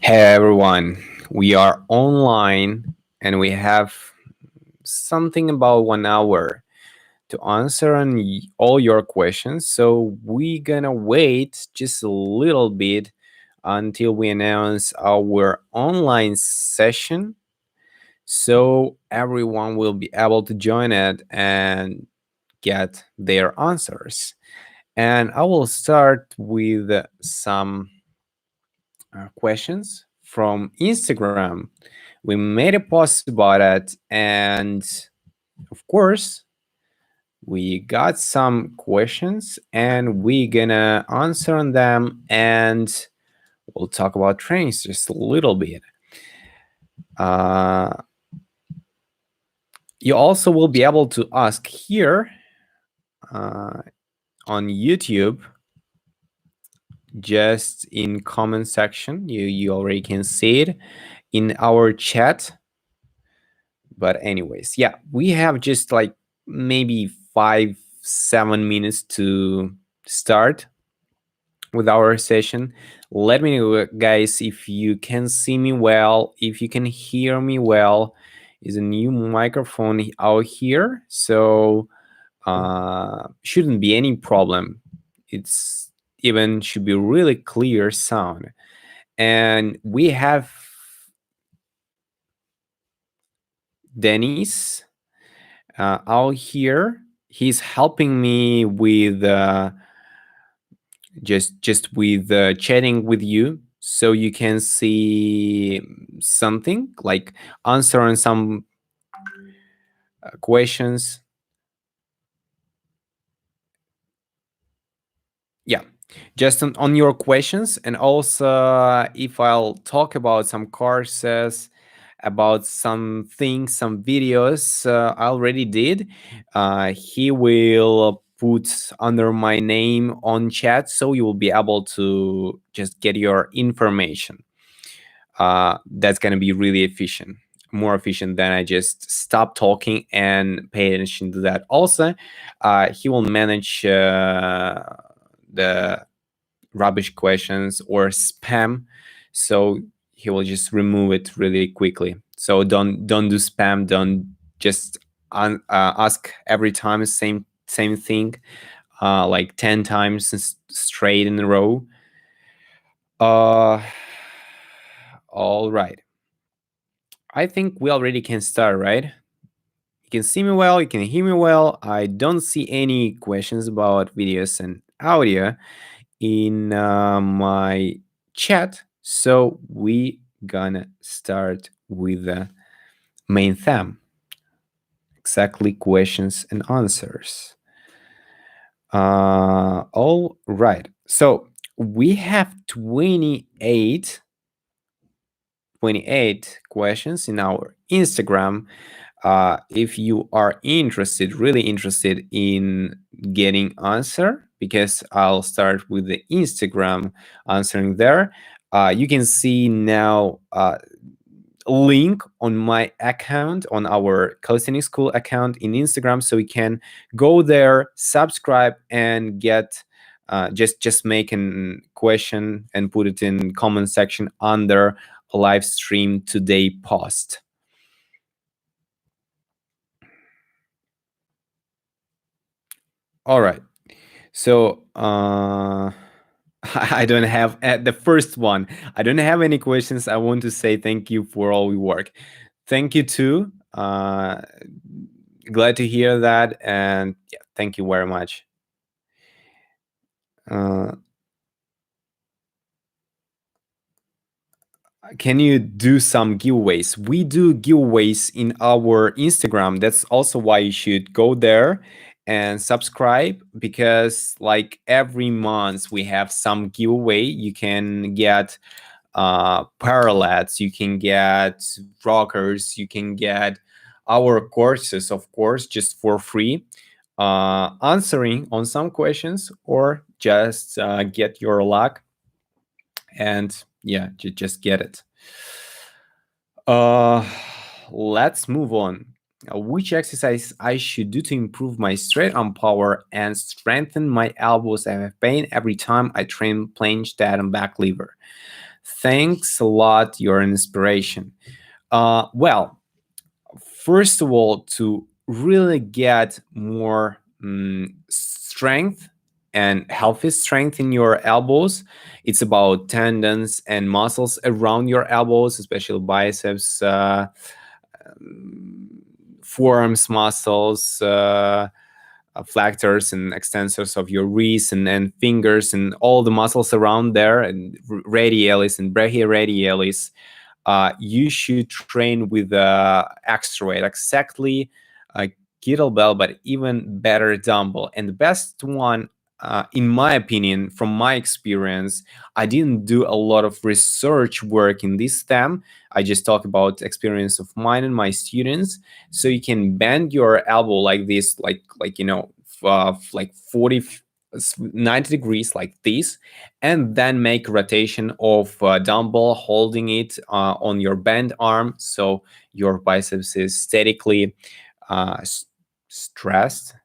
Hey everyone, we are online and we have something about 1 hour to answer all your questions. So we're gonna wait just a little bit until we announce our online session so everyone will be able to join it and get their answers. And I will start with some questions from Instagram. We made a post about it, and of course, we got some questions, and we're gonna answer on them, and we'll talk about trains just a little bit. Uh, you also will be able to ask here on YouTube, just in comment section. You already can see it in our chat. But anyways, yeah, we have just like maybe 5-7 minutes to start with our session. Let me know, guys, if you can see me well, if you can hear me well. Is a new microphone out here, so shouldn't be any problem. It's even should be really clear sound. And we have Dennis out here. He's helping me with just with chatting with you, so you can see something like answering some questions. Yeah, just on your questions, and also if I'll talk about some courses, about some things, some videos I already did, he will put under my name on chat, so you will be able to just get your information. That's going to be really efficient, more efficient than I just stop talking and pay attention to that. Also, he will manage the rubbish questions or spam, so he will just remove it really quickly. So don't do spam. Don't just ask every time the same thing, like 10 times straight in a row. All right, I think we already can start, right? You can see me well, you can hear me well. I don't see any questions about videos and audio in my chat, so we gonna start with the main theme, exactly questions and answers. All right, so we have 28 questions in our Instagram. If you are interested, really interested in getting answer, because I'll start with the Instagram answering there. You can see now link on my account, on our calisthenics school account in Instagram, so you can go there, subscribe, and get just make a question and put it in comment section under a live stream today post. All right, so I don't have the first one. I don't have any questions. I want to say thank you for all your work. Thank you too. Glad to hear that, and yeah, thank you very much. Can you do some giveaways? We do giveaways in our Instagram. That's also why you should go there and subscribe, because like every month we have some giveaway. You can get parallels, you can get rockers, you can get our courses, of course, just for free, answering on some questions, or just get your luck and yeah, just get it. Let's move on. Which exercise I should do to improve my straight arm power and strengthen my elbows? I have pain every time I train planche, dad, and back lever. Thanks a lot, your inspiration. Well, first of all, to really get more strength and healthy strength in your elbows, it's about tendons and muscles around your elbows, especially biceps, forearms muscles, flexors and extensors of your wrists and fingers and all the muscles around there, and radialis and brachioradialis. You should train with extra weight, exactly a kettlebell, but even better dumbbell. And the best one, in my opinion, from my experience, I didn't do a lot of research work in this stem. I just talk about experience of mine and my students. So you can bend your elbow like this, like 40, 90 degrees like this, and then make rotation of dumbbell, holding it on your bent arm, so your biceps is statically stressed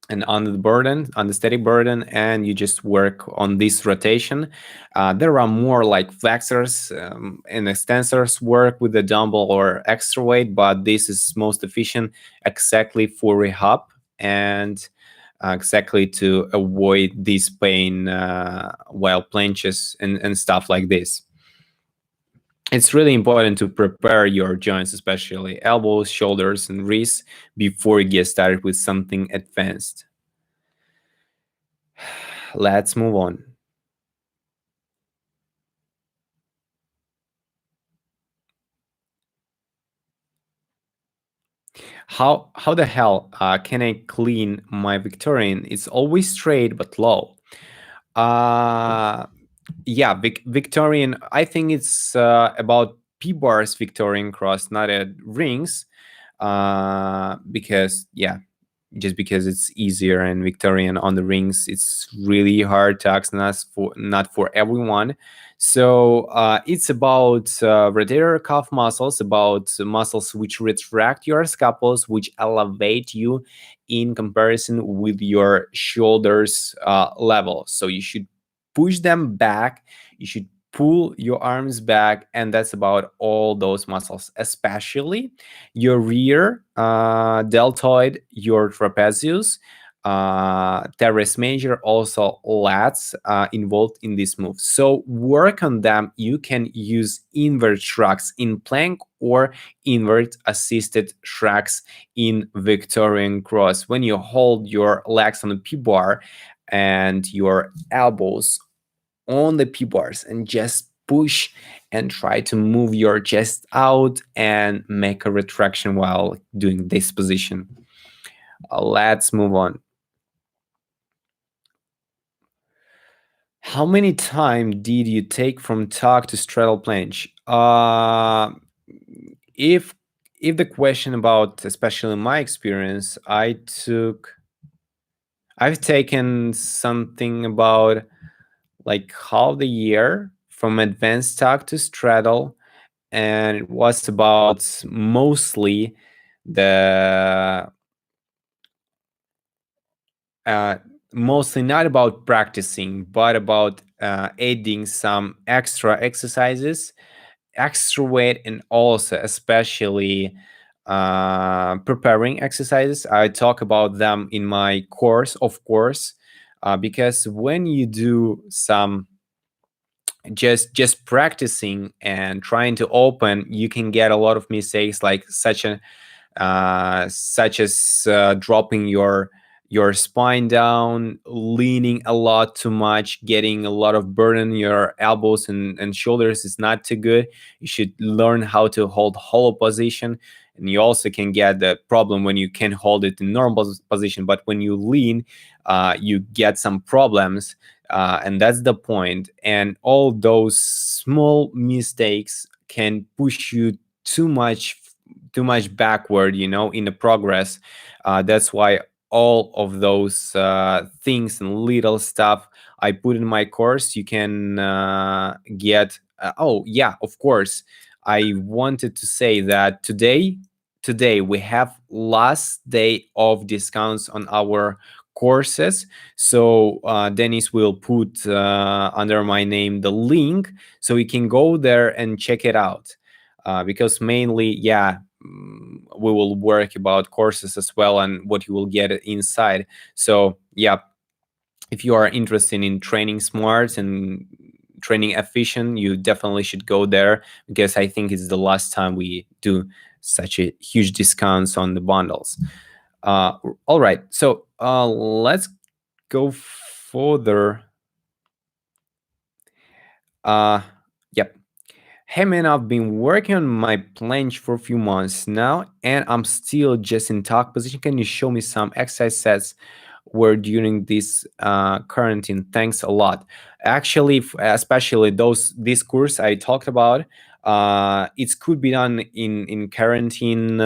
and under the burden, on the steady burden, and you just work on this rotation. There are more like flexors and extensors work with the dumbbell or extra weight, but this is most efficient exactly for rehab and exactly to avoid this pain while planches and stuff like this. It's really important to prepare your joints, especially elbows, shoulders, and wrists, before you get started with something advanced. Let's move on. How the hell can I clean my Victorian? It's always straight but low. Uh, yeah, Victorian. I think it's about P bars Victorian cross, not at rings. Because yeah, just because it's easier, and Victorian on the rings, it's really hard to access, for not for everyone. So it's about rotator cuff muscles, about muscles which retract your scapulars, which elevate you in comparison with your shoulders level. So you should push them back, you should pull your arms back, and that's about all those muscles, especially your rear deltoid, your trapezius, teres major, also lats involved in this move. So work on them. You can use invert shrugs in plank or invert assisted shrugs in Victorian cross. When you hold your legs on the P bar and your elbows on the P bars and just push and try to move your chest out and make a retraction while doing this position. Let's move on. How many time did you take from talk to straddle planche? If if the question about, especially my experience, I've taken something about like half the year from advanced talk to straddle, and it was about mostly the uh, mostly not about practicing, but about adding some extra exercises, extra weight, and also especially preparing exercises. I talk about them in my course, of course, because when you do some just practicing and trying to open, you can get a lot of mistakes, like such as dropping your spine down, leaning a lot too much, getting a lot of burden in your elbows and shoulders is not too good. You should learn how to hold hollow position. And you also can get the problem when you can hold it in normal position, but when you lean, you get some problems, and that's the point. And all those small mistakes can push you too much backward, in the progress. That's why all of those things and little stuff I put in my course, you can get. Oh yeah, of course. I wanted to say that today we have last day of discounts on our courses. So Dennis will put under my name the link, so you can go there and check it out. Because mainly, yeah, we will work about courses as well and what you will get inside. So yeah, if you are interested in training smart and training efficient, you definitely should go there, because I think it's the last time we do such a huge discounts on the bundles. All right, so let's go further. Yep. Hey man, I've been working on my planche for a few months now, and I'm still just in talk position. Can you show me some exercise sets were during this quarantine? Thanks a lot. Actually, especially this course I talked about, it could be done in quarantine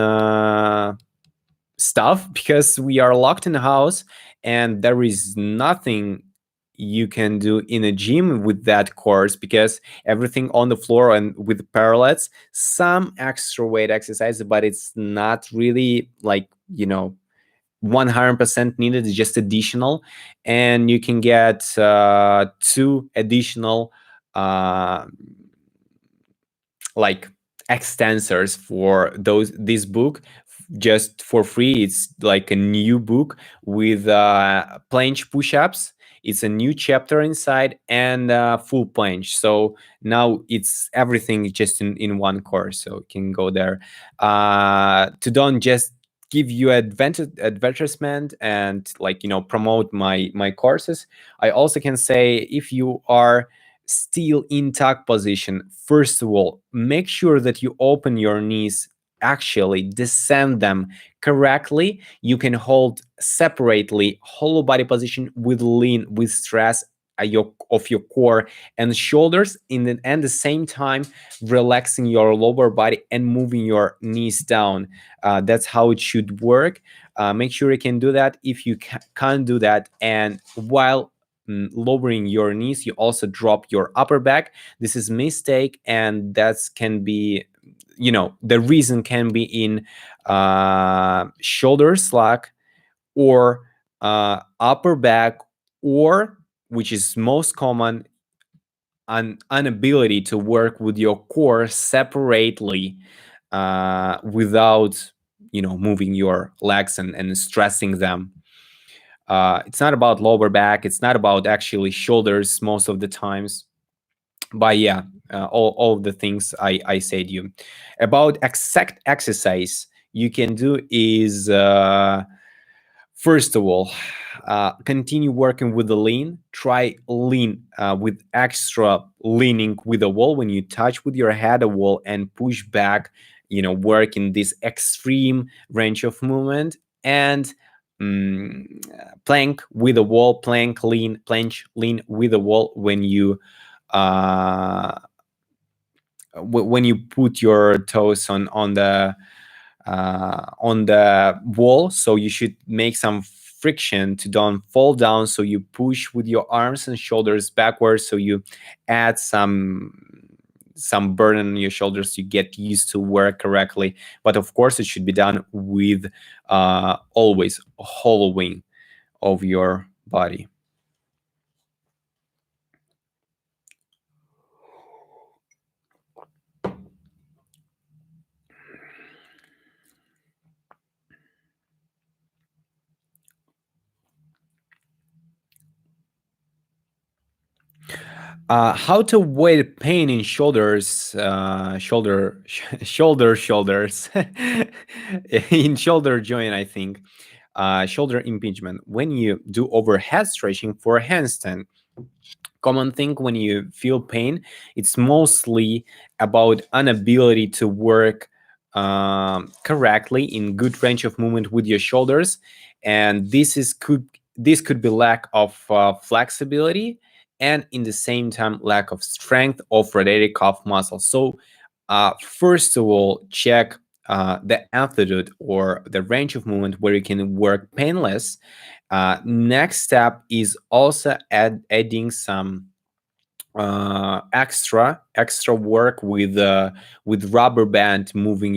stuff, because we are locked in the house and there is nothing you can do in a gym with that course, because everything on the floor and with parallels, some extra weight exercise, but it's not really like 100% needed. It's just additional, and you can get two additional uh, like extensors for this book just for free. It's like a new book with planche push-ups. It's a new chapter inside, and full planche. So now it's everything just in one course, so you can go there. To don't just give you advertisement and promote my courses, I also can say, if you are still in tuck position, first of all, make sure that you open your knees, actually descend them correctly. You can hold separately hollow body position with lean, with stress of your core and shoulders, and the same time relaxing your lower body and moving your knees down. That's how it should work. Make sure you can do that. If you can't do that, and while lowering your knees, you also drop your upper back, this is mistake, and that can be, the reason can be in shoulder slack, or upper back, or, which is most common, an inability to work with your core separately, without moving your legs and stressing them. It's not about lower back, it's not about actually shoulders most of the times. But yeah, all of the things I said to you about exact exercise you can do is, first of all, continue working with the lean. Try lean with extra leaning with the wall. When you touch with your head a wall and push back, work in this extreme range of movement. And plank with the wall, plank lean, planche lean with the wall. When you put your toes on the wall, so you should make some friction to don't fall down. So you push with your arms and shoulders backwards, so you add some burden on your shoulders to get used to work correctly. But of course, it should be done with always hollowing of your body. How to avoid pain in shoulders, shoulders, in shoulder joint, I think. Shoulder impingement. When you do overhead stretching for a handstand, common thing when you feel pain, it's mostly about inability to work correctly in good range of movement with your shoulders, and this could be lack of flexibility, and in the same time lack of strength of rotator cuff muscle. So first of all, check the amplitude or the range of movement where you can work painless. Next step is also adding some extra work with rubber band, moving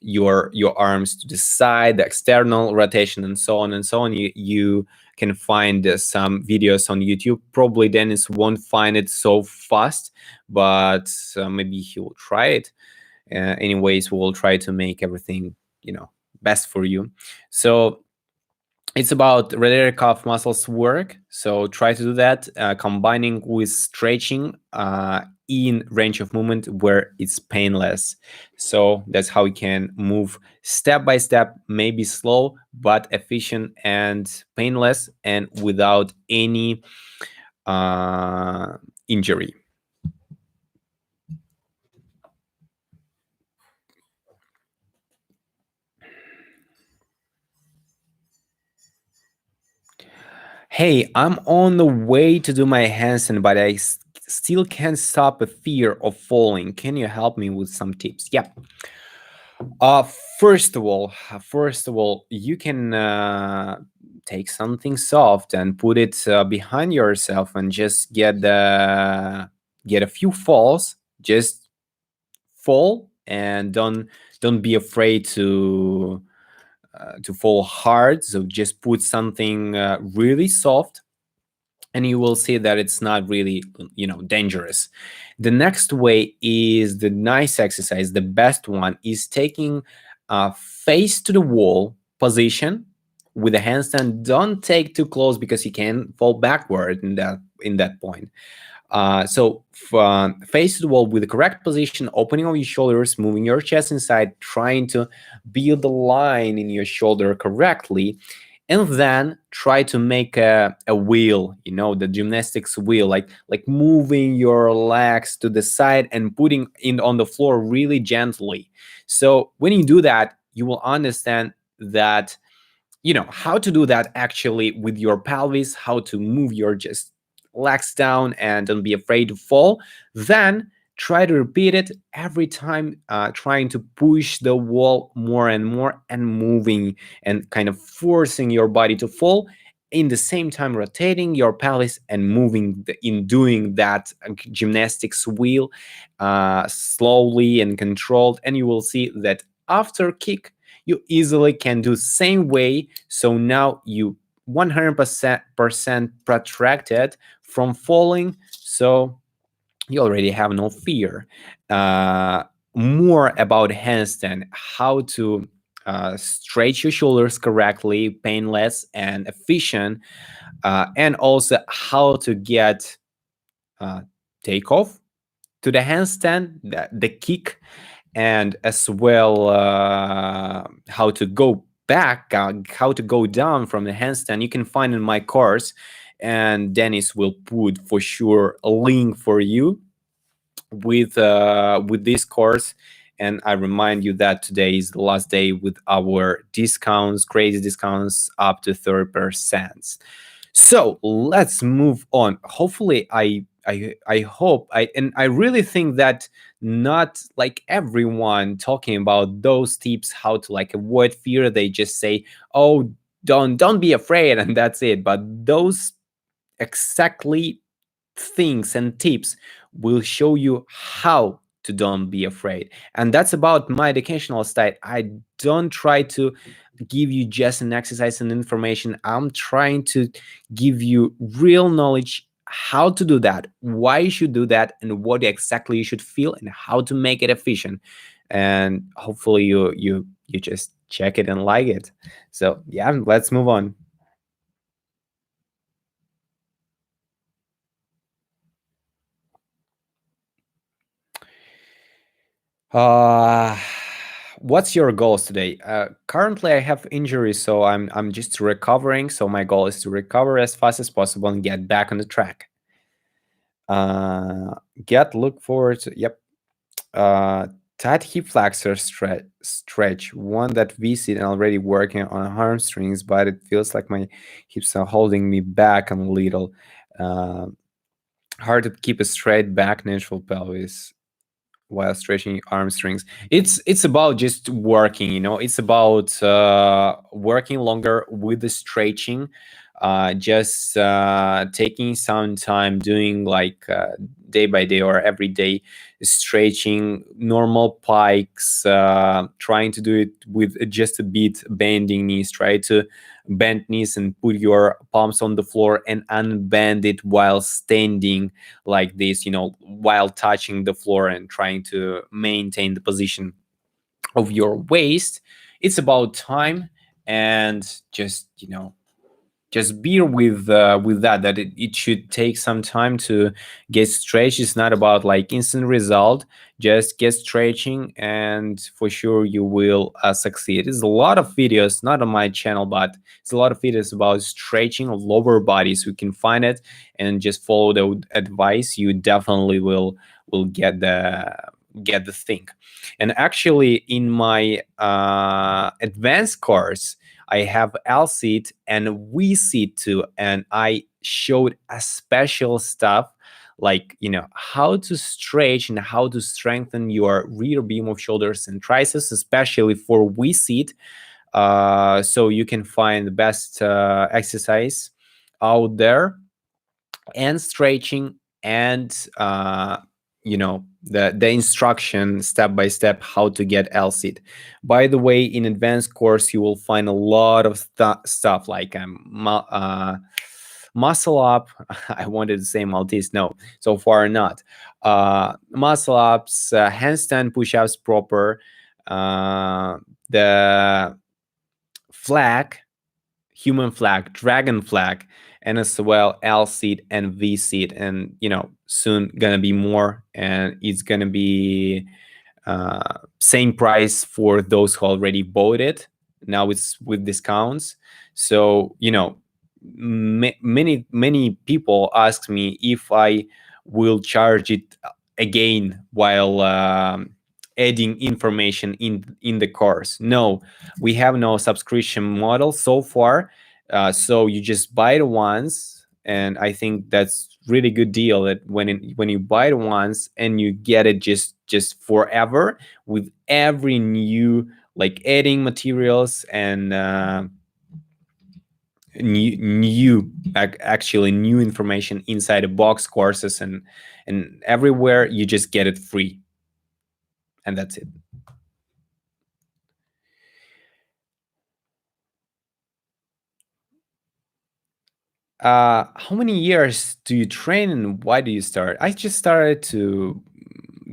your arms to the side, the external rotation, and so on and so on. You can find some videos on YouTube. Probably Dennis won't find it so fast, but maybe he will try it. Anyways, we will try to make everything, best for you. So it's about rotator cuff muscles work. So try to do that, combining with stretching in range of movement where it's painless. So that's how you can move step by step, maybe slow, but efficient and painless and without any injury. Hey, I'm on the way to do my handstand, but I still can't stop a fear of falling. Can you help me with some tips? Yeah. Uh, first of all, you can take something soft and put it behind yourself and just get a few falls. Just fall and don't be afraid to fall hard. So just put something really soft, and you will see that it's not really dangerous. The next way is the nice exercise. The best one is taking face to the wall position with a handstand. Don't take too close because you can fall backward in that point. So face to the wall with the correct position, opening of your shoulders, moving your chest inside, trying to build the line in your shoulder correctly, and then try to make a wheel, the gymnastics wheel, like moving your legs to the side and putting it on the floor really gently. So when you do that, you will understand that how to do that actually with your pelvis, how to move your just legs down and don't be afraid to fall. Then try to repeat it every time, trying to push the wall more and more and moving and kind of forcing your body to fall, in the same time rotating your pelvis and moving in doing that gymnastics wheel slowly and controlled. And you will see that after kick you easily can do same way. So now you 100% protected from falling. So you already have no fear. Uh, More about handstand, how to stretch your shoulders correctly, painless and efficient, and also how to get uh, takeoff to the handstand, the kick, and as well how to go back, how to go down from the handstand. You can find in my course, and Dennis will put for sure a link for you with this course. And I remind you that today is the last day with our discounts, crazy discounts, up to 30%. So let's move on. Hopefully, I hope I really think that not like everyone talking about those tips how to like avoid fear. They just say, "Oh, don't be afraid," and that's it. But those exactly things and tips will show you how to don't be afraid. And that's about my educational style. I don't try to give you just an exercise and information. I'm trying to give you real knowledge how to do that, why you should do that, and what exactly you should feel and how to make it efficient. And hopefully you just check it and like it. So yeah, let's move on. Uh, what's your goals today? Currently, I have injuries, so I'm just recovering. So my goal is to recover as fast as possible and get back on the track. Uh, look forward to yep. Uh, Tight hip flexor stretch. One that we see and already working on hamstrings, but it feels like my hips are holding me back a little. Uh, Hard to keep a straight back, natural pelvis while stretching arm strings. It's about just working, it's about working longer with the stretching, just taking some time doing like day by day or every day, stretching normal pikes, trying to do it with just a bit bending knees. Try to bend knees and put your palms on the floor and unbend it while standing like this, while touching the floor and trying to maintain the position of your waist. It's about time, and just be with that it should take some time to get stretched. It's not about like instant result. Just get stretching, and for sure you will succeed. There's a lot of videos, not on my channel, but it's a lot of videos about stretching of lower bodies. You can find it and just follow the advice. You definitely will get the thing. And actually, in my advanced course, I have L seat and V seat too, and I showed a special stuff like how to stretch and how to strengthen your rear beam of shoulders and triceps, especially for V seat. So you can find the best exercise out there, and stretching, and the instruction step by step how to get L seat. By the way, in advanced course you will find a lot of stuff like muscle up. I wanted to say Maltese, no, so far not. Muscle ups, handstand push-ups proper, the flag, human flag, dragon flag, and as well L seat and V seat. And soon gonna be more, and it's gonna be same price for those who already bought it. Now it's with discounts. So many people ask me if I will charge it again while adding information in the course. No, we have no subscription model so far. So you just buy it once, and I think that's really good deal, that when you buy it once and you get it just forever, with every new, like, adding materials and actually new information inside the box, courses, and everywhere. You just get it free, and that's it. How many years do you train, and why do you start? I just started to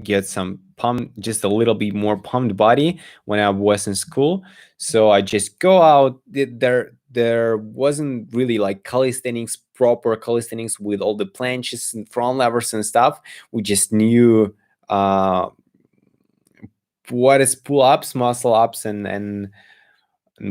get some pump, just a little bit more pumped body when I was in school. So I just go out. There wasn't really like calisthenics, proper calisthenics with all the planches and front levers and stuff. We just knew what is pull ups, muscle ups, and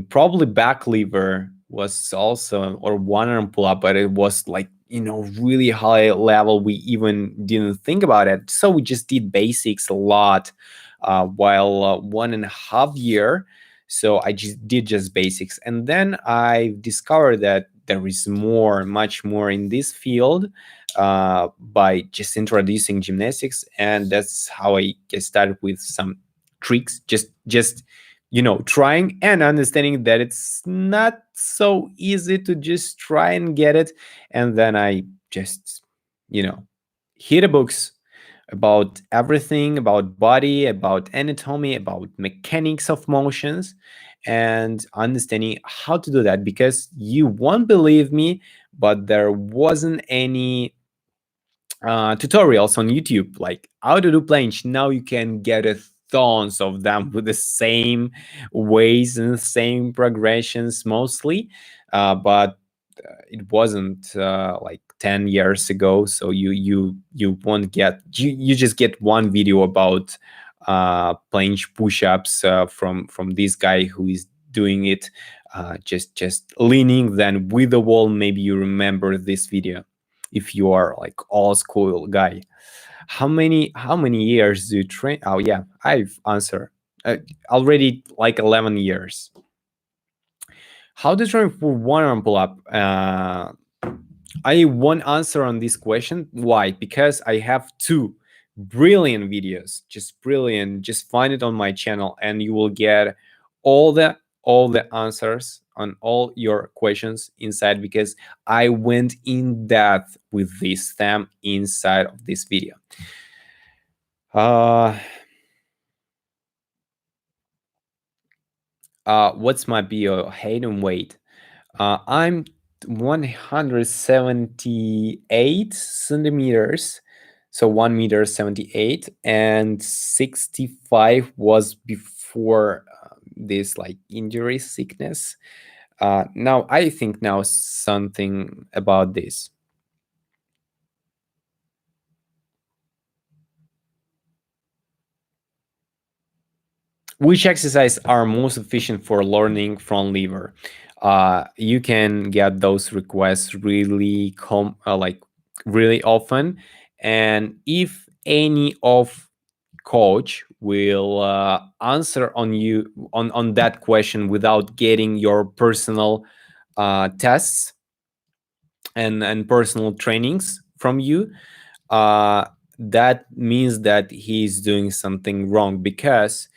probably back lever was also, or one arm pull up, but it was like really high level. We even didn't think about it, so we just did basics a lot while 1.5 year. So I just did just basics, and then I discovered that there is more, much more in this field, by just introducing gymnastics. And that's how I get started with some tricks, just trying and understanding that it's not so easy to just try and get it. And then I just you know hit the books about everything, about body, about anatomy, about mechanics of motions, and understanding how to do that. Because you won't believe me, but there wasn't any tutorials on YouTube like how to do planche. Now you can get a tons of them with the same ways and same progressions mostly, but it wasn't like 10 years ago. So you won't get, you just get one video about planche push-ups from this guy who is doing it just leaning then with the wall. Maybe you remember this video if you are like old school guy. How many years do you train? Oh yeah, I've answered already, like 11 years. How to train for one arm pull up? I won't answer on this question. Why? Because I have two brilliant videos, just brilliant. Just find it on my channel, and you will get all the all the answers on all your questions inside, because I went in depth with this theme inside of this video. uh what's my bio, height and weight? I'm 178 centimeters, so 1 meter 78, and 65 was before this like injury sickness. Now I think now something about this. Which exercise are most efficient for learning from lever? You can get those requests really like really often, and if any of coach will answer on you on that question without getting your personal tests and personal trainings from you, uh, that means that he's doing something wrong, because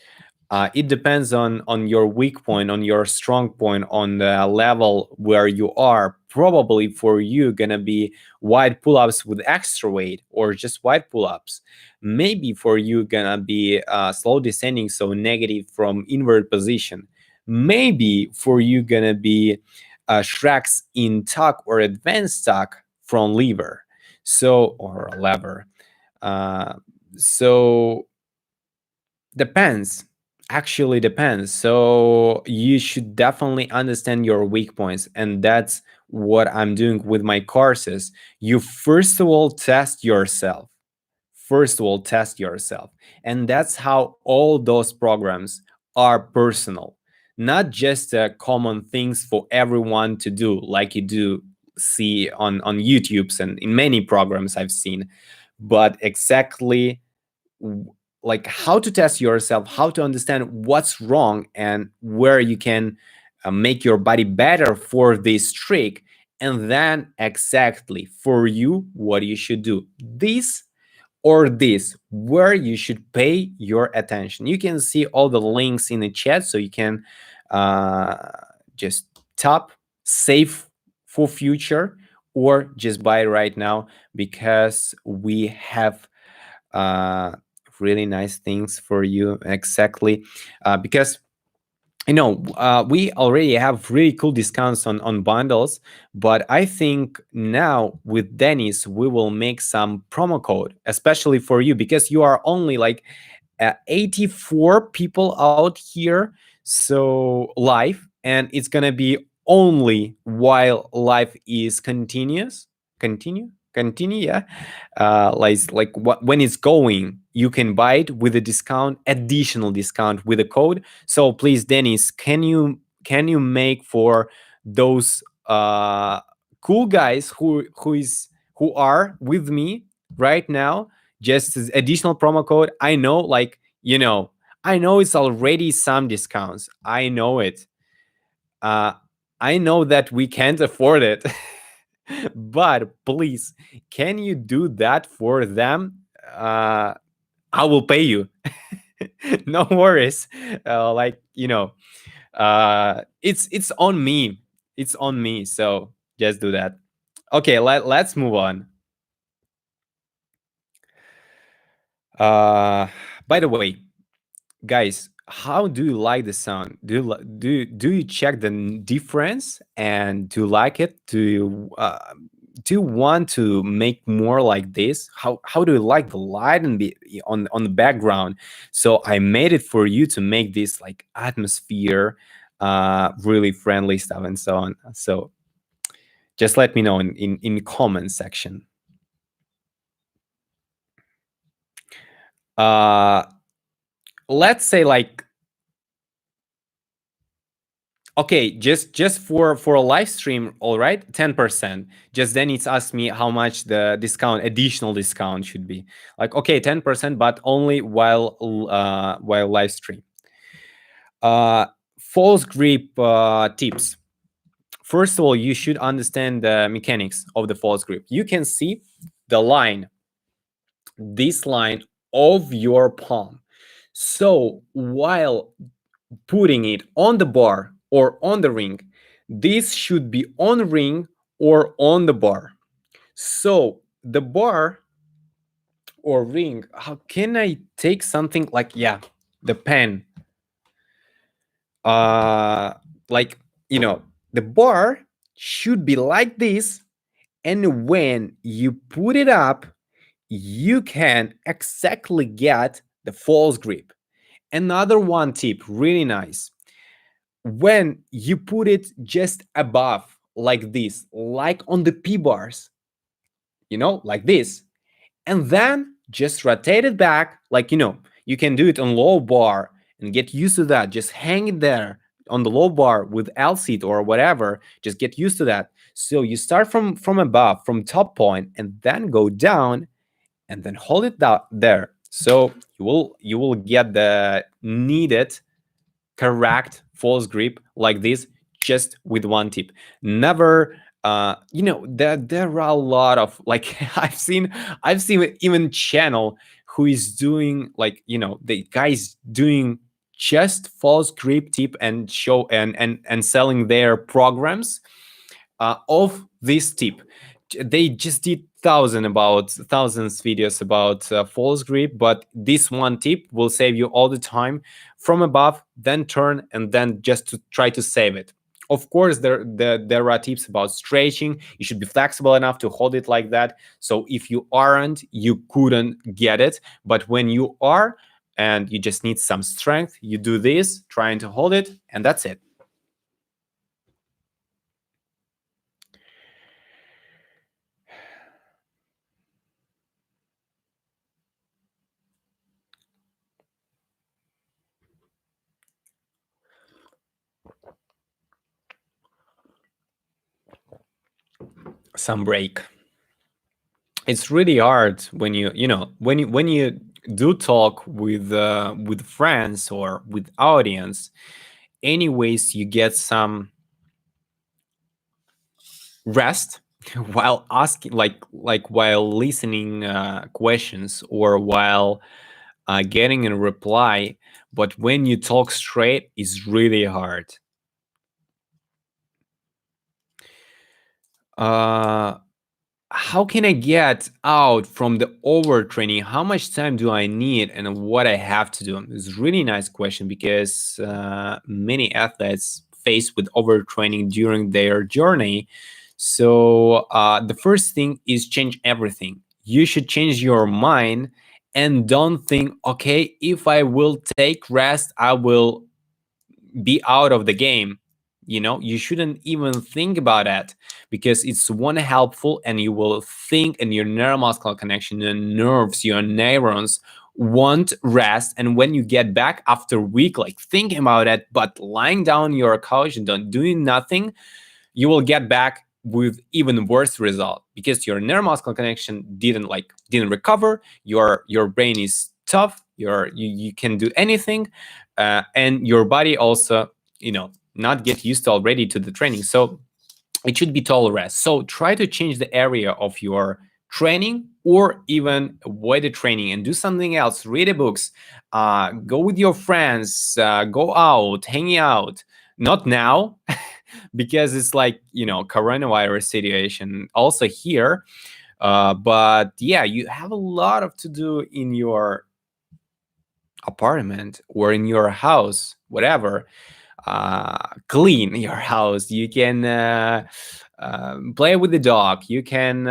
it depends on your weak point, on your strong point, on the level where you are. Probably for you gonna be wide pull-ups with extra weight, or just wide pull-ups. Maybe for you gonna be slow descending, so negative from inward position. Maybe for you gonna be shreks in tuck or advanced tuck from lever, so or lever. uh, so depends, actually depends. So you should definitely understand your weak points, and that's what I'm doing with my courses. You first of all test yourself, first of all test yourself, and that's how all those programs are personal, not just common things for everyone to do, like you do see on YouTube's and in many programs I've seen, but exactly like how to test yourself, how to understand what's wrong and where you can make your body better for this trick, and then exactly for you what you should do, this or this, where you should pay your attention. You can see all the links in the chat, so you can uh, just tap save for future, or just buy right now, because we have uh, really nice things for you. Exactly, because we already have really cool discounts on bundles, but I think now with Dennis we will make some promo code especially for you, because you are only like 84 people out here, so live, and it's gonna be only while live is continuous, continue, yeah. When it's going, you can buy it with a discount, additional discount with a code. So please, Dennis, can you make for those cool guys who are with me right now, just as additional promo code? I know, I know it's already some discounts. I know it. Uh, I know that we can't afford it, but please, can you do that for them? I will pay you. No worries. It's on me. It's on me. So just do that. Okay, let's move on. Uh, by the way, guys, how do you like the sound? Do you check the difference, and do you like it? Do you want to make more like this? How do you like the light and be on the background? So I made it for you to make this like atmosphere, really friendly stuff and so on. So just let me know in comment section. uh let's say like, okay, just for a live stream, all right, 10%. Just then it's asked me how much the additional discount should be. Like, okay, 10%, but only while live stream. uh False grip tips. First of all, you should understand the mechanics of the false grip. You can see the line, this line of your palm. So while putting it on the bar, or on the ring. This should be on ring or on the bar. So the bar or ring, how can I take something like, yeah, the pen? Uh like, you know, the bar should be like this, and when you put it up, you can exactly get the false grip. Another one tip, really nice. When you put it just above, like this, like on the P bars, like this, and then just rotate it back, like, you can do it on low bar and get used to that. Just hang it there on the low bar with L seat or whatever. Just get used to that. So you start from above, from top point, and then go down and then hold it down there. So you will get the needed correct false grip like this, just with one tip. Never, there are a lot of, like, I've seen even channel who is doing, like, the guys doing just false grip tip and show and selling their programs of this tip. They just did thousands videos about false grip, but this one tip will save you all the time. From above, then turn, and then just to try to save it. Of course, there are tips about stretching. You should be flexible enough to hold it like that. So if you aren't, you couldn't get it. But when you are, and you just need some strength, you do this, trying to hold it, and that's it. Some break. It's really hard when you do talk with friends or with audience. Anyways, you get some rest while asking, like while listening questions, or while getting a reply. But when you talk straight, it's really hard. uh how can I get out from the overtraining? How much time do I need, and what I have to do? It's a really nice question, because many athletes face with overtraining during their journey. So the first thing is change everything. You should change your mind and don't think, okay, if I will take rest, I will be out of the game. You shouldn't even think about that, because it's one helpful, and you will think, and your neuromuscular connection, your nerves, your neurons want rest. And when you get back after a week, like thinking about it, but lying down on your couch and doing nothing, you will get back with even worse result, because your neuromuscular connection didn't recover. Your brain is tough. You can do anything, and your body also, not get used already to the training. So it should be total rest. So try to change the area of your training, or even avoid the training and do something else. Read the books, go with your friends, go out, hang out. Not now, because it's like, coronavirus situation also here. But yeah, you have a lot of to do in your apartment or in your house, whatever. Clean your house. You can play with the dog. You can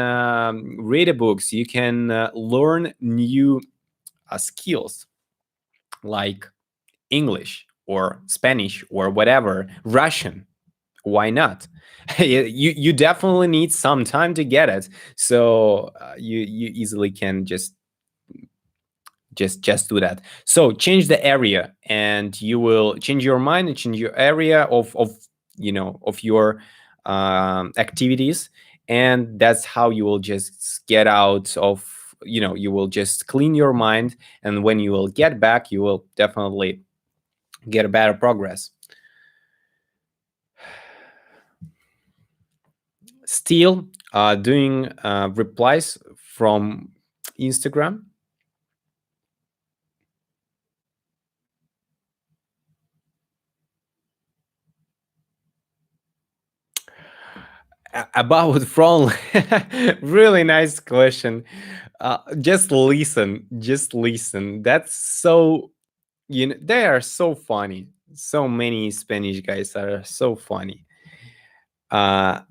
read the books. You can learn new skills, like English or Spanish or whatever, Russian. Why not? You definitely need some time to get it. So you easily can just do that. So change the area, and you will change your mind and change your area of your activities. And that's how you will just get out of, you will just clean your mind. And when you will get back, you will definitely get a better progress. Still doing replies from Instagram. About front, really nice question. Just listen, just listen. That's so, they are so funny. So many Spanish guys are so funny. Uh,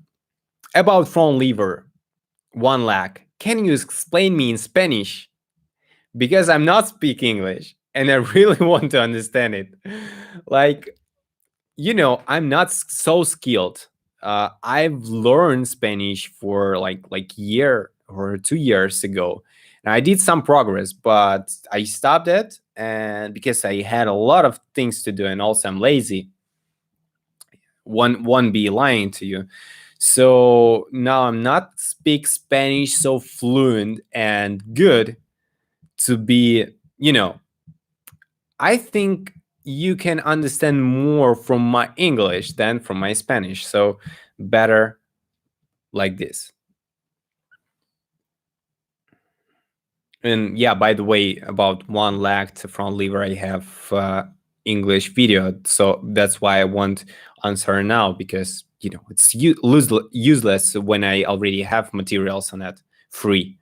about front lever, one leg. Can you explain me in Spanish? Because I'm not speaking English and I really want to understand it. Like, I'm not so skilled. I've learned Spanish for like year or 2 years ago, and I did some progress, but I stopped it, and because I had a lot of things to do, and also I'm lazy. One be lying to you. So now I'm not speak Spanish so fluent and good to be, you know, I think you can understand more from my English than from my Spanish. So better like this. And yeah, by the way, about one leg to front lever, I have English video. So that's why I won't answer now because, it's useless when I already have materials on it free.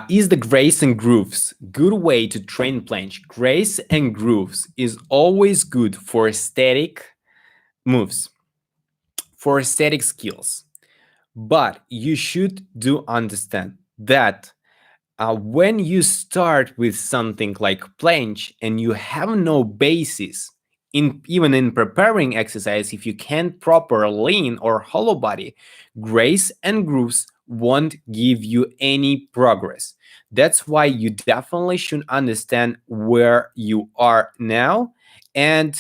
Is the grace and grooves good way to train planche? Grace and grooves is always good for static moves, for aesthetic skills. But you should do understand that when you start with something like planche and you have no basis in even in preparing exercise, if you can't proper lean or hollow body, grace and grooves won't give you any progress. That's why you definitely should understand where you are now and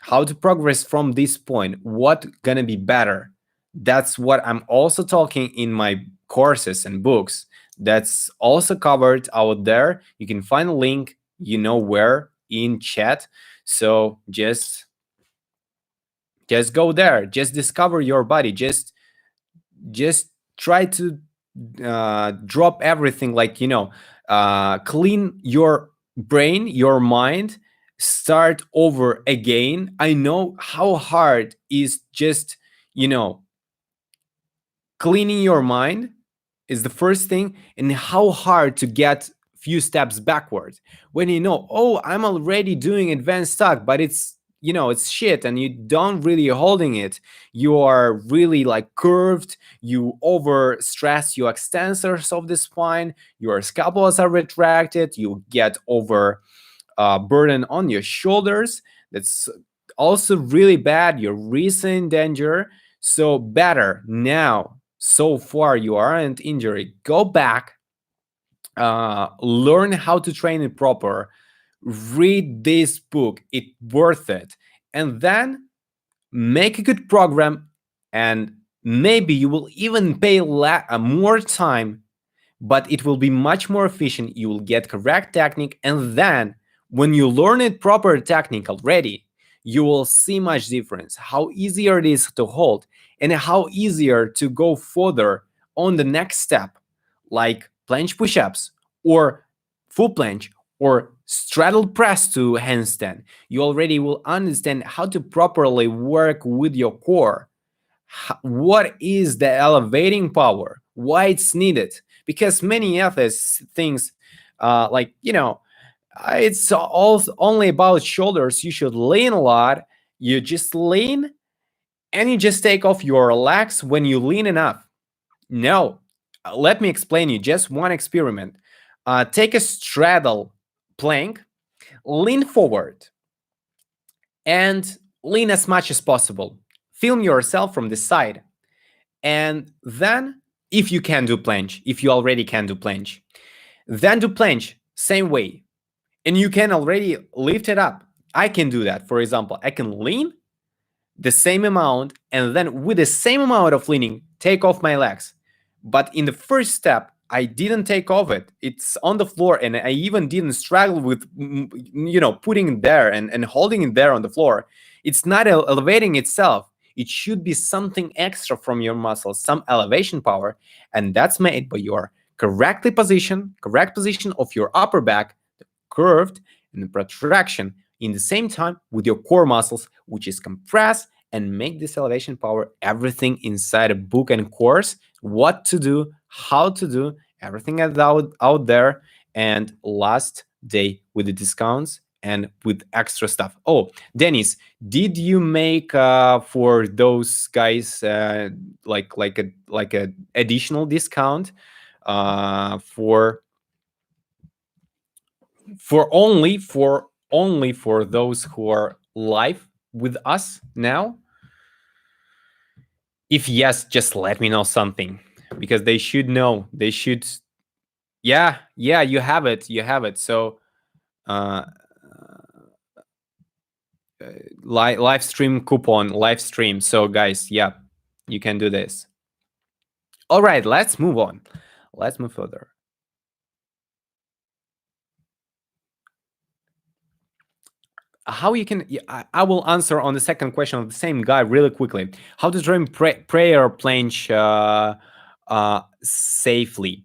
how to progress from this point, what gonna be better. That's what I'm also talking in my courses and books. That's also covered out there. You can find a link, where, in chat. So just go there, just discover your body, just try to drop everything, like, clean your brain, your mind, start over again. I know how hard is just, you know cleaning your mind is the first thing, and how hard to get few steps backwards when oh, I'm already doing advanced talk, but it's shit, and you don't really holding it. You are really like curved, you over stress your extensors of the spine, your scapulas are retracted, you get over burden on your shoulders. That's also really bad. You're really in danger. So better now. So far, you aren't injured. Go back, learn how to train it proper. Read this book. It's worth it. And then make a good program, and maybe you will even pay more time, but it will be much more efficient. You will get correct technique, and then when you learn it proper technique already, you will see much difference, how easier it is to hold and how easier to go further on the next step, like planche push-ups or full planche or straddle press to handstand. You already will understand how to properly work with your core, what is the elevating power, why it's needed. Because many athletes things like, it's all only about shoulders, you should lean a lot, you just lean and you just take off your legs when you lean enough. No, let me explain you just one experiment. Take a straddle plank, lean forward and lean as much as possible, film yourself from the side. And then, if you can do planche, if you already can do planche, then do planche same way. And you can already lift it up. I can do that. For example, I can lean the same amount, and then with the same amount of leaning, take off my legs. But in the first step, I didn't take off it. It's on the floor, and I even didn't struggle with, putting it there and holding it there on the floor. It's not elevating itself. It should be something extra from your muscles, some elevation power, and that's made by your correct position of your upper back, curved, and the protraction in the same time with your core muscles, which is compress and make this elevation power everything inside a book and course, what to do, how to do, everything out there. And last day with the discounts and with extra stuff. Oh, Dennis, did you make for those guys like a additional discount for those who are live with us now? If yes, just let me know something, because they should know. They should. Yeah, yeah, you have it. You have it. So, uh, live stream coupon, live stream. So, guys, yeah, you can do this. All right, let's move on. Let's move further. How you can, I will answer on the second question of the same guy really quickly. How to train prayer planche safely?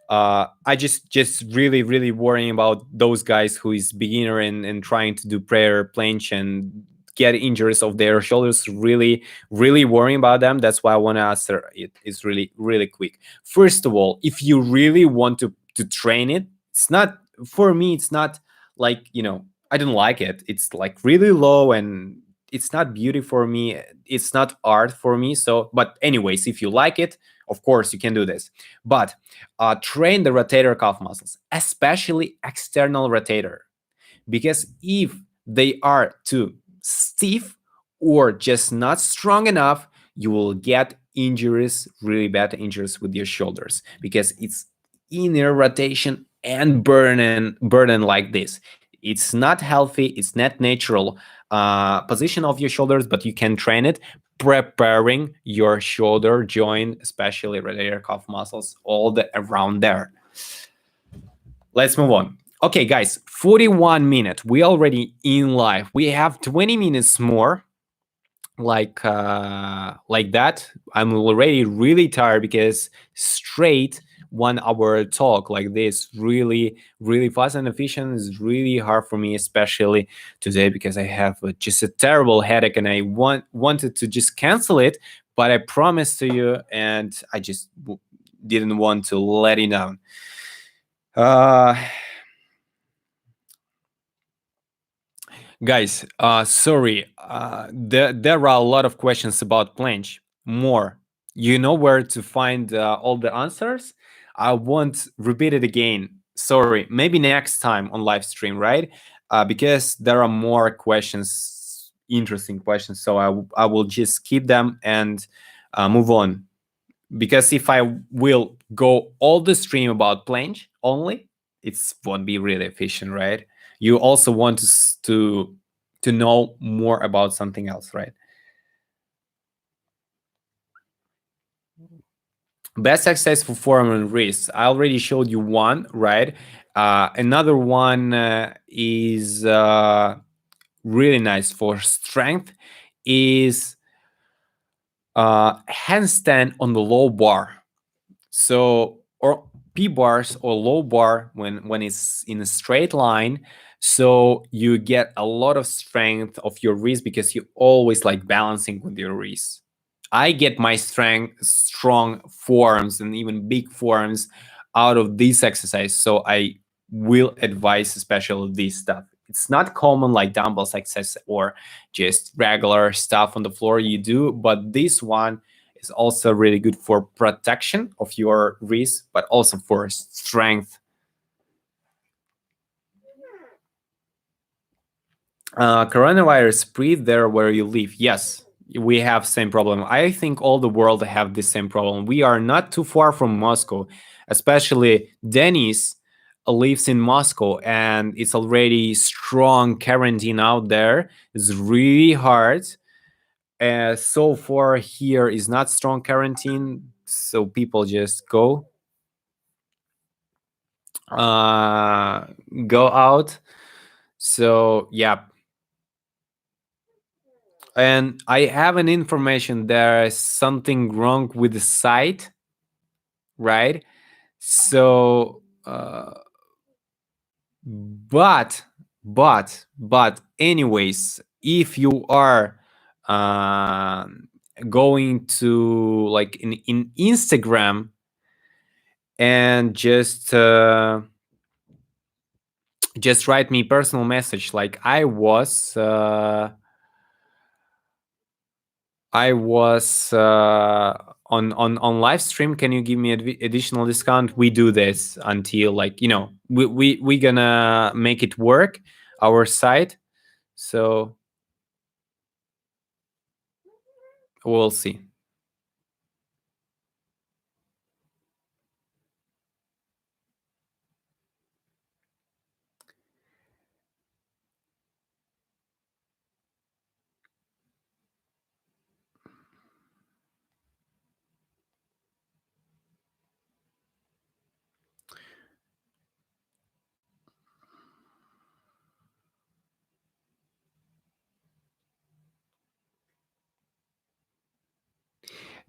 I just really worrying about those guys who is beginner and trying to do prayer planche and get injuries of their shoulders. Really worrying about them. That's why I want to answer it. It's really quick. First of all, if you really want to train it, it's not, for me, it's not like, I don't like it. It's like really low and it's not beauty for me. It's not art for me. So, but anyways, if you like it, of course you can do this. But train the rotator cuff muscles, especially external rotator, because if they are too stiff or just not strong enough, you will get injuries, really bad injuries with your shoulders, because it's inner rotation and burden like this. It's not healthy, it's not natural position of your shoulders, but you can train it preparing your shoulder joint, especially rotator cuff muscles, all the around there. Let's move on. Okay, guys, 41 minutes. We already in live. We have 20 minutes more. Like that. I'm already really tired because straight 1 hour talk like this, really fast and efficient, is really hard for me, especially today, because I have just a terrible headache and I wanted to just cancel it, but I promised to you and I just didn't want to let it down. Guys, sorry. There are a lot of questions about Planche. More. You know where to find all the answers? I won't repeat it again. Sorry. Maybe next time on live stream, right? Because there are more questions, interesting questions. So I will just keep them and move on. Because if I will go all the stream about Planche only, it won't be really efficient, right? You also want to know more about something else, right? Best exercise for forearm and wrist. I already showed you one, right? Another one is really nice for strength is handstand on the low bar. So, or P bars or low bar when it's in a straight line. So you get a lot of strength of your wrist because you always like balancing with your wrist. I get my strong forearms and even big forearms out of this exercise. So I will advise especially this stuff. It's not common like dumbbells exercise or just regular stuff on the floor you do, but this one is also really good for protection of your wrist, but also for strength. Coronavirus spread there where you live. Yes, we have same problem. I think all the world have the same problem. We are not too far from Moscow, especially Denis lives in Moscow and it's already strong quarantine out there. It's really hard. So far here is not strong quarantine, so people just go out. So yeah, and I have an information there is something wrong with the site, right? So but but anyways, if you are uh, going to like in Instagram and just write me personal message, like I was on live stream. Can you give me additional discount? We do this until, like, we gonna make it work, our site. So we'll see.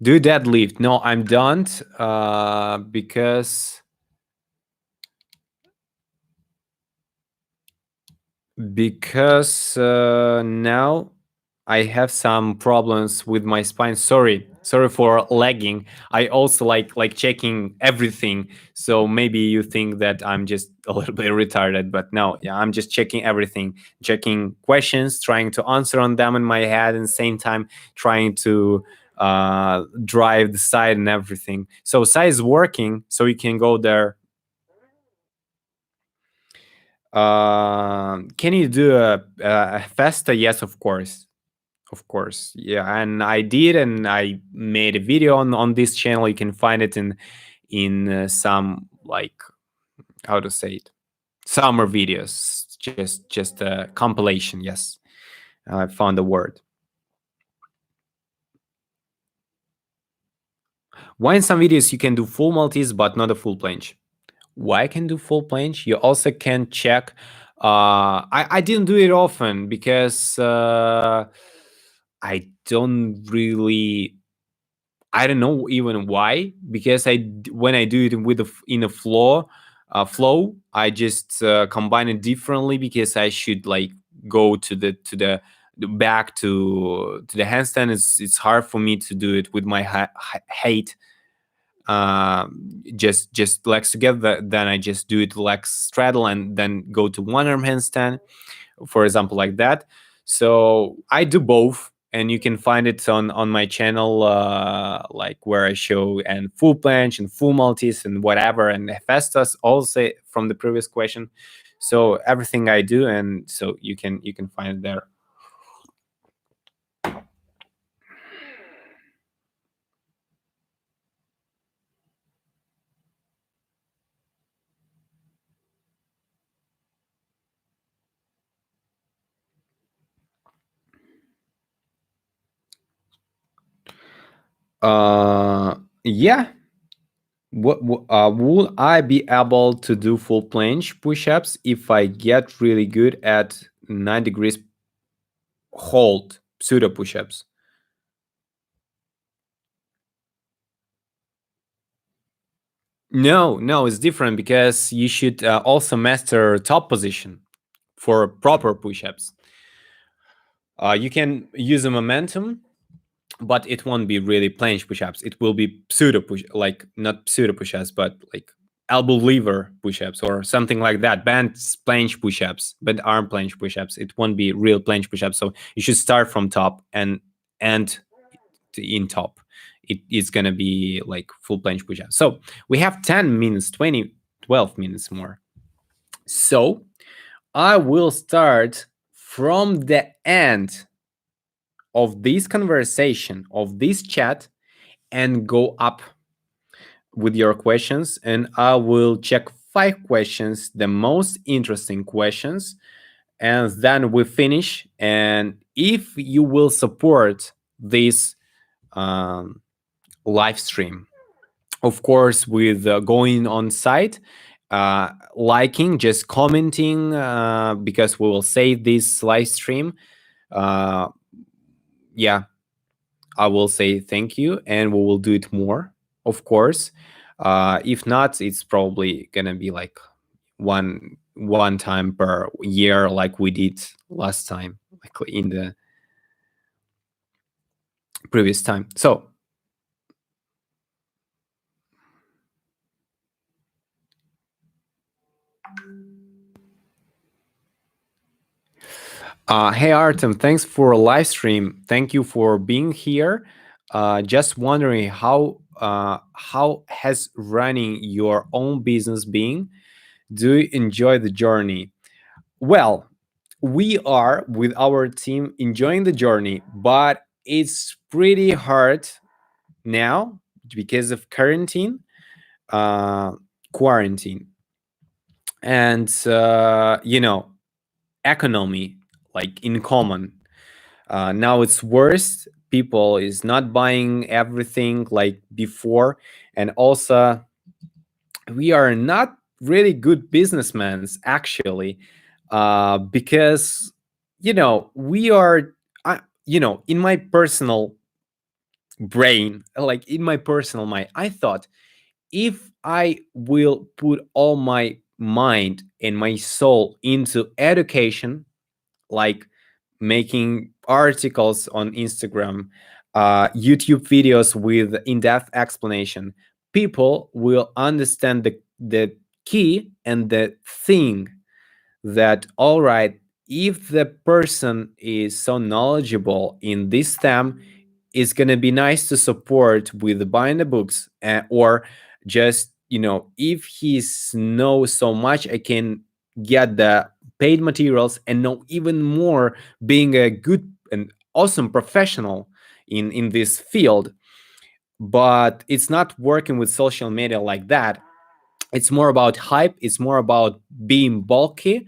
Do deadlift? No, I'm done. Because now I have some problems with my spine. Sorry for lagging. I also like checking everything. So maybe you think that I'm just a little bit retarded, but no, yeah, I'm just checking everything, checking questions, trying to answer on them in my head, and same time trying to drive the site and everything. So site is working, so you can go there. Can you do a festa? Yes, of course. Of course, yeah, and I did, and I made a video on this channel. You can find it in some, like, how to say it, summer videos, just a compilation. Yes, I found the word. Why in some videos you can do full Maltese but not a full planche? Why I can do full planche? You also can check. I didn't do it often because I don't really, I don't know even why, because when I do it with in a flow, I just combine it differently, because I should like go to the back to the handstand. It's hard for me to do it with my height. Just legs together. Then I just do it legs straddle and then go to one arm handstand, for example, like that. So I do both, and you can find it on my channel, like where I show and full planche and full Maltese and whatever, and Hephaestus also from the previous question. So everything I do, and so you can find it there. Yeah. Would I be able to do full planche push-ups if I get really good at 9 degrees hold pseudo push-ups? No, it's different, because you should also master top position for proper push-ups. You can use a momentum, but it won't be really planche push-ups. It will be pseudo push, like not pseudo push-ups, but like elbow lever push-ups or something like that. Band planche push-ups, band arm planche push-ups. It won't be real planche push-ups. So you should start from top and end in top. It's gonna be like full planche push-ups. So we have 10 minutes, 20, 12 minutes more. So I will start from the end of this conversation, of this chat, and go up with your questions. And I will check 5 questions, the most interesting questions, and then we finish. And if you will support this um, live stream, of course, with going on site, liking, just commenting, because we will save this live stream. Uh, yeah, I will say thank you, and we will do it more, of course. If not, it's probably gonna be like one time per year like we did last time, like in the previous time. So hey Artem, thanks for live stream. Thank you for being here. Just wondering how has running your own business been? Do you enjoy the journey? Well, we are with our team enjoying the journey, but it's pretty hard now because of uh, quarantine, and economy, like in common. Now it's worse. People is not buying everything like before, and also we are not really good businessmen actually, because we are. In my personal brain, like in my personal mind, I thought if I will put all my mind and my soul into education, like making articles on Instagram, YouTube videos with in-depth explanation, people will understand the key and the thing that, all right, if the person is so knowledgeable in this STEM, it's going to be nice to support with buying the books, or just, if he's knows so much, I can get the paid materials and know even more, being a good and awesome professional in this field. But it's not working with social media like that. It's more about hype. It's more about being bulky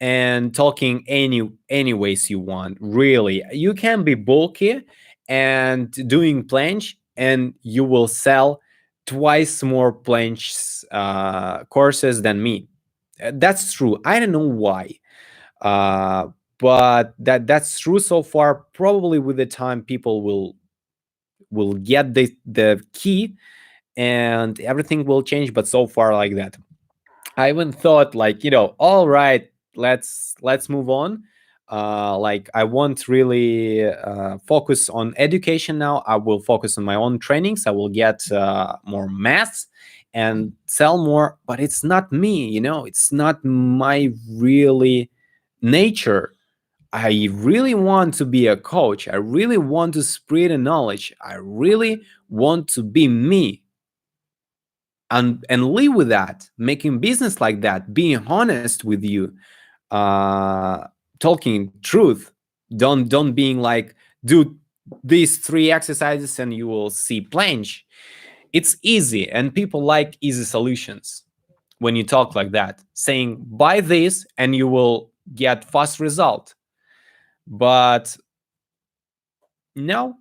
and talking any ways you want. Really, you can be bulky and doing planche, and you will sell twice more planche courses than me. That's true. I don't know why, uh, but that's true so far. Probably with the time, people will get the key, and everything will change. But so far, like that. I even thought like, all right, let's move on. Like I won't really focus on education now. I will focus on my own trainings. I will get more maths and sell more. But it's not me, it's not my really nature. I really want to be a coach. I really want to spread the knowledge. I really want to be me, and live with that, making business like that, being honest with you, uh talking truth. Don't being like, do these three exercises and you will see planche. It's easy, and people like easy solutions. When you talk like that, saying buy this and you will get fast result. But no,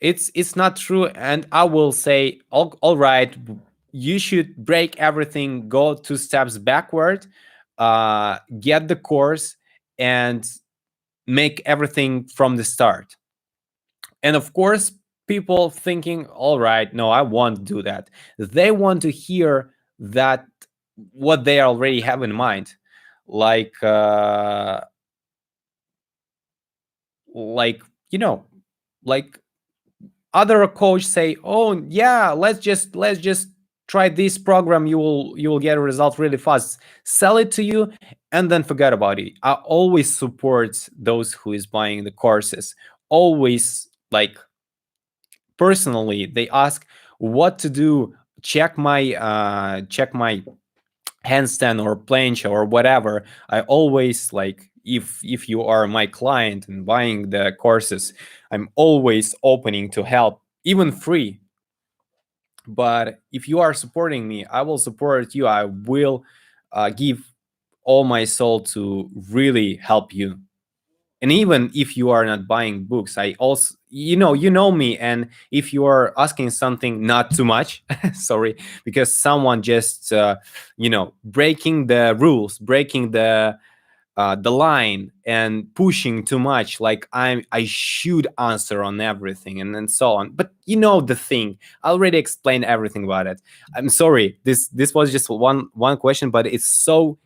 it's not true. And I will say, all right, you should break everything, go 2 steps backward, get the course, and make everything from the start. And of course, people thinking, all right, no, I won't do that. They want to hear that what they already have in mind, like like you know like other coach say, oh yeah, let's just try this program, you will get a result really fast, sell it to you, and then forget about it. I always support those who is buying the courses. Always, like, personally, they ask what to do, check my handstand or planche or whatever. I always, like, if you are my client and buying the courses, I'm always opening to help, even free. But if you are supporting me, I will support you. I will give all my soul to really help you. And even if you are not buying books, I also, you know me, and if you are asking something not too much, sorry, because someone just breaking the rules, breaking the line, and pushing too much, like I should answer on everything, and so on. But the thing, I already explained everything about it. I'm sorry, this was just one question, but it's so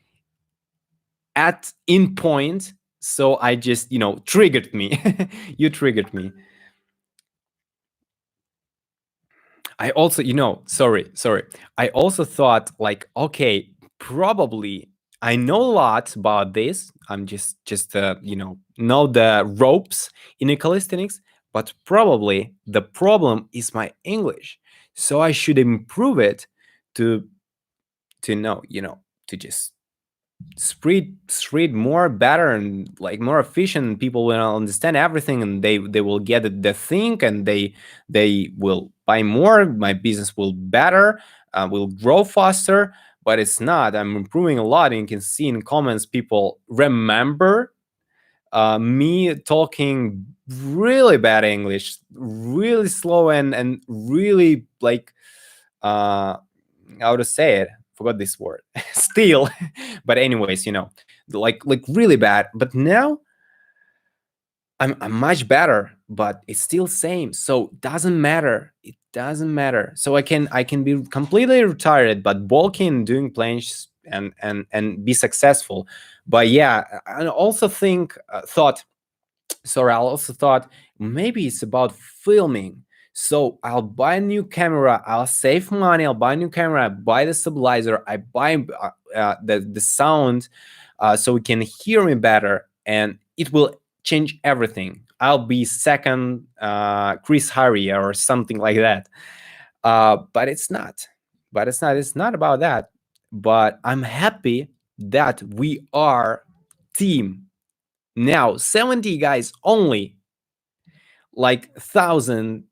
at in point. So I just, triggered me. You triggered me. I also, sorry. I also thought like, okay, probably I know a lot about this. I'm just know the ropes in calisthenics, but probably the problem is my English. So I should improve it to know, to just spread more better and like more efficient. People will understand everything, and they will get the thing, and they will buy more. My business will better, will grow faster. But it's not. I'm improving a lot, and you can see in comments people remember me talking really bad English, really slow, and really like uh how to say it, forgot this word, still. But anyways, like really bad. But now I'm much better, but it's still same. So doesn't matter, it doesn't matter. So I can be completely retired but bulking, doing planches, and be successful. But yeah, I also thought, sorry, I also thought maybe it's about filming. So I'll buy a new camera, I'll save money, I'll buy a new camera, I buy the stabilizer, I buy the sound, so we can hear me better, and it will change everything. I'll be second Chris Harry or something like that. But it's not. But it's not. It's not about that. But I'm happy that we are team now. 70 guys only, like 1,000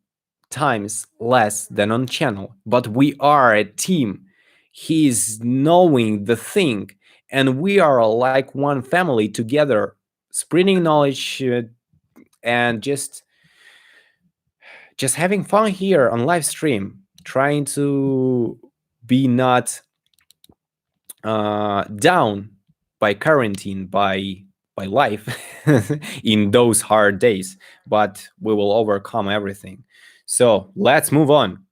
times less than on channel, but we are a team. He's knowing the thing, and we are like one family together, spreading knowledge, and just having fun here on live stream, trying to be not down by quarantine, by life in those hard days, but we will overcome everything. So let's move on.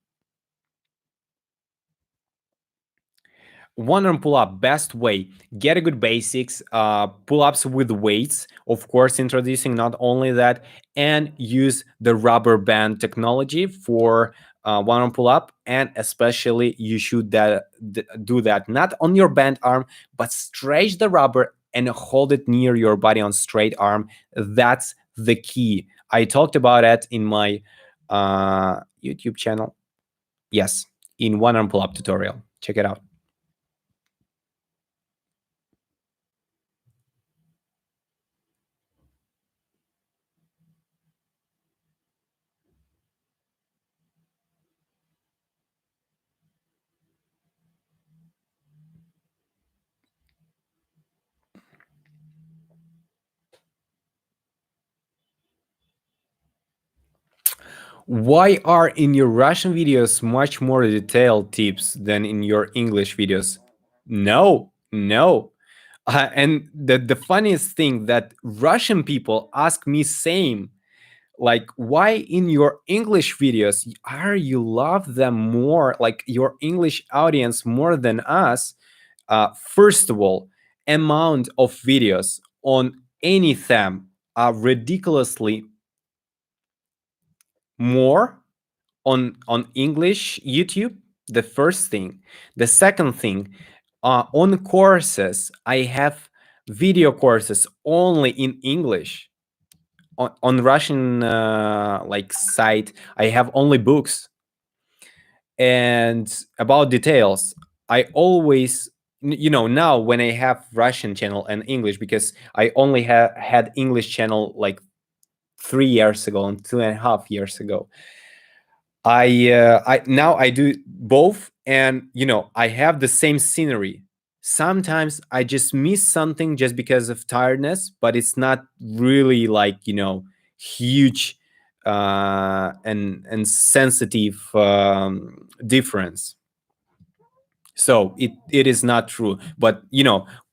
One arm pull up, best way: get a good basics, pull ups with weights, of course, introducing not only that, and use the rubber band technology for one arm pull up. And especially you should do that not on your bent arm, but stretch the rubber and hold it near your body on straight arm. That's the key. I talked about it in my YouTube channel. Yes, in one arm pull up tutorial. Check it out. Why are in your Russian videos much more detailed tips than in your English videos? No, no. And the funniest thing that Russian people ask me same, like, why in your English videos are you love them more, like your English audience more than us? First of all, amount of videos on any theme are ridiculously more on English YouTube. The first thing. The second thing, on courses, I have video courses only in English. On Russian like site, I have only books. And about details, I always, now when I have Russian channel and English, because I only had English channel like 3 years ago and 2.5 years ago. I now I do both, and I have the same scenery. Sometimes I just miss something just because of tiredness, but it's not really like huge and sensitive difference. So it is not true, but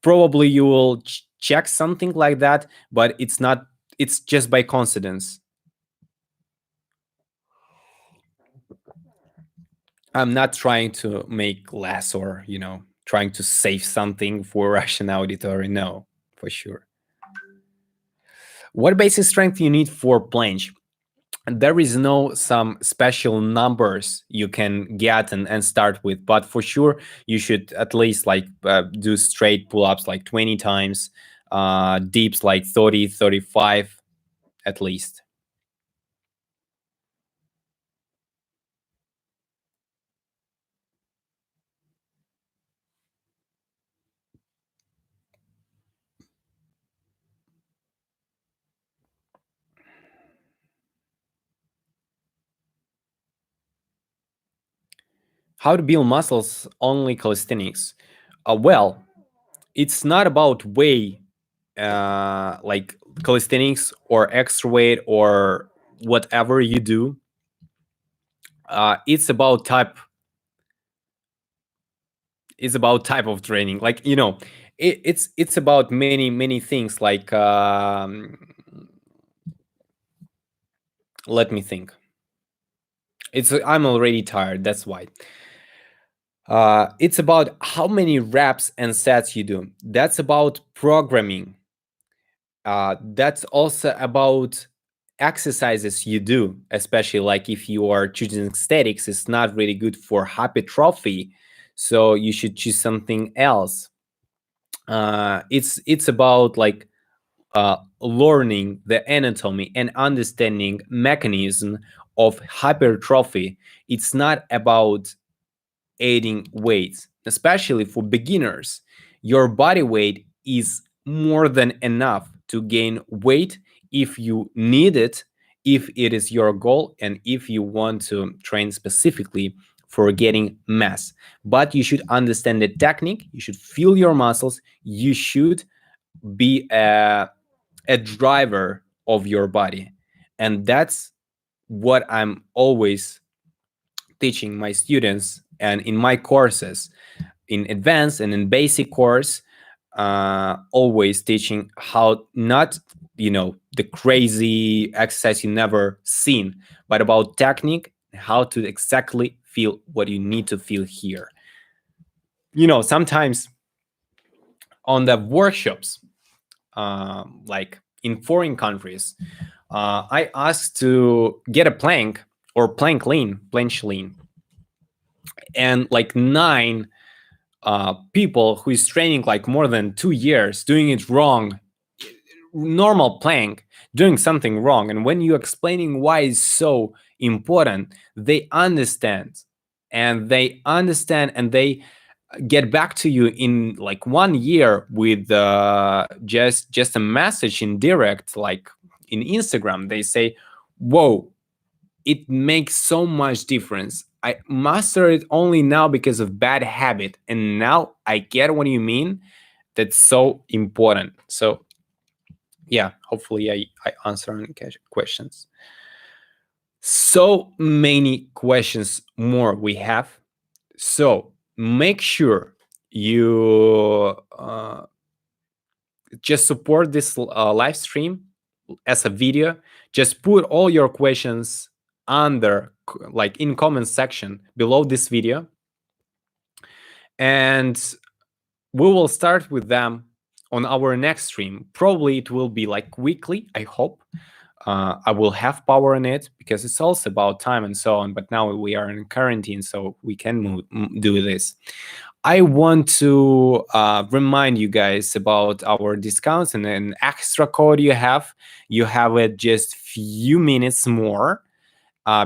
probably you will check something like that, but it's not. It's just by coincidence. I'm not trying to make less, or trying to save something for Russian auditory. No, for sure. What basic strength you need for planche? There is no some special numbers you can get and start with, but for sure you should at least like do straight pull-ups like 20 times, dips like 30, 35 at least. How to build muscles only calisthenics? Well, it's not about weight, like calisthenics or extra weight or whatever you do. It's about type. It's about type of training. Like it's about many things. Like let me think. It's I'm already tired. That's why. It's about how many reps and sets you do. That's about programming. That's also about exercises you do, especially like if you are choosing statics, it's not really good for hypertrophy, so you should choose something else. It's about like learning the anatomy and understanding mechanism of hypertrophy. It's not about adding weights, especially for beginners. Your body weight is more than enough to gain weight if you need it, if it is your goal, and if you want to train specifically for getting mass. But you should understand the technique, you should feel your muscles, you should be a driver of your body. And that's what I'm always teaching my students and in my courses, in advanced and in basic course, always teaching how not the crazy exercise you never seen, but about technique, how to exactly feel what you need to feel here. Sometimes on the workshops, like in foreign countries, I asked to get a plank or planche lean, and like nine people who is training like more than 2 years doing it wrong, normal plank, doing something wrong. And when you're explaining why it's so important, they understand, and they get back to you in like 1 year with just a message in direct, like in Instagram. They say, whoa, it makes so much difference. I master it only now because of bad habit, and now I get what you mean. That's so important. So yeah, hopefully I answer any questions. So many questions more we have. So make sure you just support this live stream as a video. Just put all your questions under, like in comment section below this video, and we will start with them on our next stream. Probably it will be like weekly, I hope. I will have power on it because it's also about time and so on, but now we are in quarantine, so we can do this. I want to remind you guys about our discounts and an extra code you have. You have it just few minutes more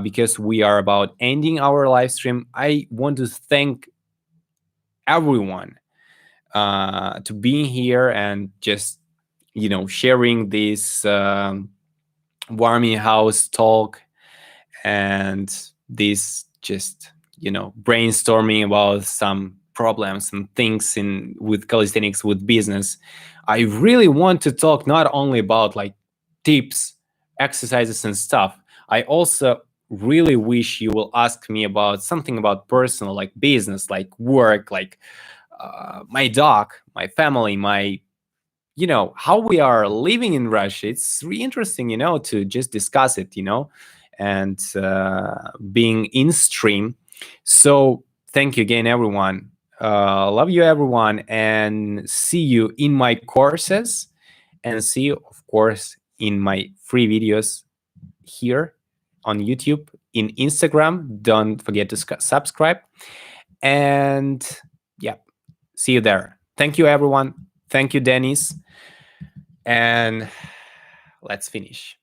because we are about ending our live stream. I want to thank everyone to being here and just sharing this warming house talk and this just brainstorming about some problems and things in with calisthenics, with business. I really want to talk not only about like tips, exercises and stuff. I also really wish you will ask me about something about personal, like business, like work, like my dog, my family, my how we are living in Russia. It's really interesting to just discuss it, and being in stream. So thank you again everyone. Love you, everyone, and see you in my courses, and see you, of course, in my free videos here on YouTube, in Instagram. Don't forget to subscribe. And yeah, see you there. Thank you, everyone. Thank you, Dennis. And let's finish.